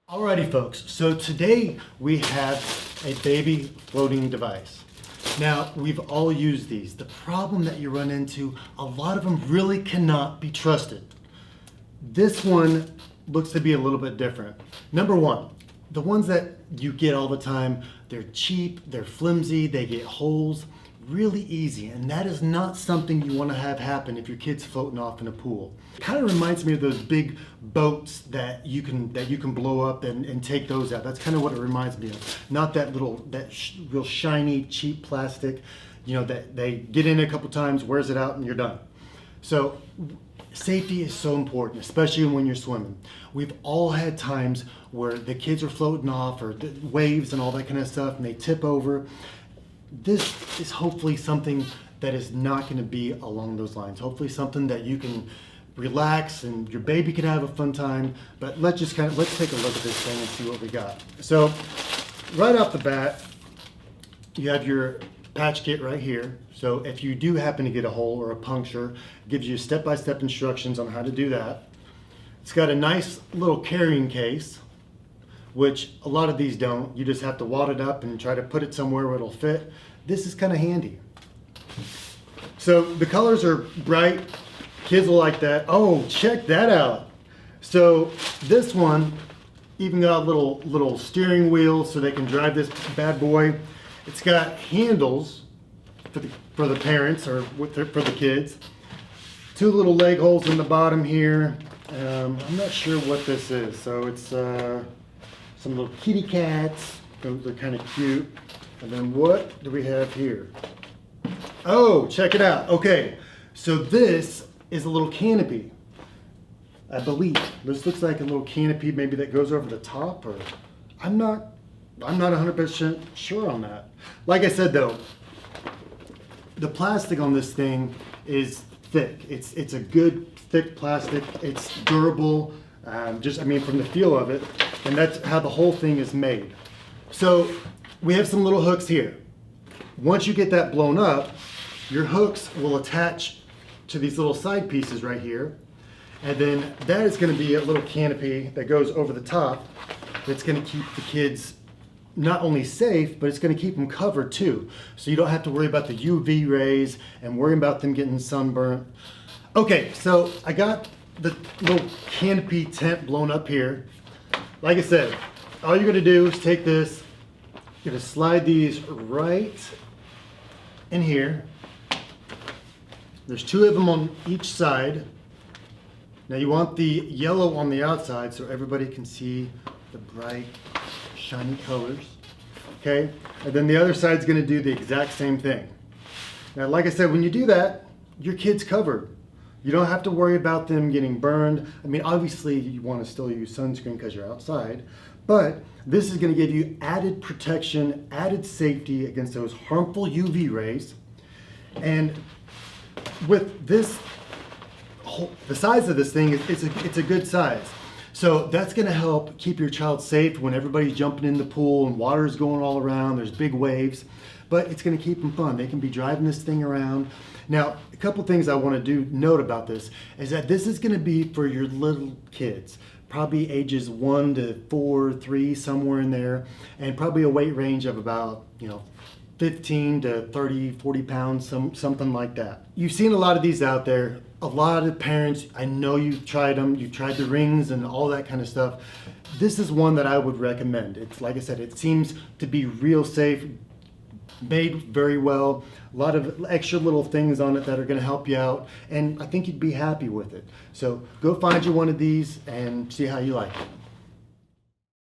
Alrighty folks, so today we have a baby floating device. Now, we've all used these. The problem that you run into, a lot of them really cannot be trusted. This one looks to be a little bit different. Number one, the ones that you get all the time, they're cheap, they're flimsy, they get holes really easy, and that is not something you want to have happen if your kid's floating off in a pool. It kind of reminds me of those big boats that you can blow up and take those out. That's kind of what it reminds me of. Not that real shiny, cheap plastic, that they get in a couple times, wears it out, and you're done. So safety is so important, especially when you're swimming. We've all had times where the kids are floating off, or the waves and all that kind of stuff, and they tip over. This is hopefully something that is not going to be along those lines. Hopefully something that you can relax and your baby can have a fun time. But let's take a look at this thing and see what we got. So right off the bat, you have your patch kit right here. So if you do happen to get a hole or a puncture, it gives you step-by-step instructions on how to do that. It's got a nice little carrying case, which a lot of these don't. You just have to wad it up and try to put it somewhere where it'll fit. This is kind of handy. So the colors are bright. Kids will like that. Oh, check that out. So this one even got a little steering wheel so they can drive this bad boy. It's got handles for the parents or for the kids. Two little leg holes in the bottom here. I'm not sure what this is. So it's some little kitty cats. They're kind of cute. And then what do we have here? Oh, check it out. Okay, so this is a little canopy, I believe. This looks like a little canopy maybe that goes over the top, or I'm not 100% sure on that. Like I said though, the plastic on this thing is thick. It's a good thick plastic. It's durable. From the feel of it, and that's how the whole thing is made. So we have some little hooks here. Once you get that blown up, your hooks will attach to these little side pieces right here, and then that is going to be a little canopy that goes over the top that's going to keep the kids not only safe, but it's going to keep them covered too, so you don't have to worry about the UV rays and worry about them getting sunburnt. Okay, so I got the little canopy tent blown up here. Like I said, all you're gonna do is take this, you're gonna slide these right in here. There's two of them on each side. Now you want the yellow on the outside so everybody can see the bright, shiny colors. Okay, and then the other side's gonna do the exact same thing. Now, like I said, when you do that, your kid's covered. You don't have to worry about them getting burned. I mean, obviously you want to still use sunscreen because you're outside, but this is going to give you added protection, added safety against those harmful UV rays. And with this, the size of this thing, it's a good size. So that's going to help keep your child safe when everybody's jumping in the pool and water is going all around, there's big waves, but it's going to keep them fun. They can be driving this thing around. Now, a couple things I want to note about this is that this is going to be for your little kids, probably ages 1 to 4, 3, somewhere in there, and probably a weight range of about, 15 to 30, 40 pounds, something like that. You've seen a lot of these out there. A lot of parents, I know you've tried them, you've tried the rings and all that kind of stuff. This is one that I would recommend. It's like I said, it seems to be real safe, made very well, a lot of extra little things on it that are going to help you out, and I think you'd be happy with it. So go find you one of these and see how you like it.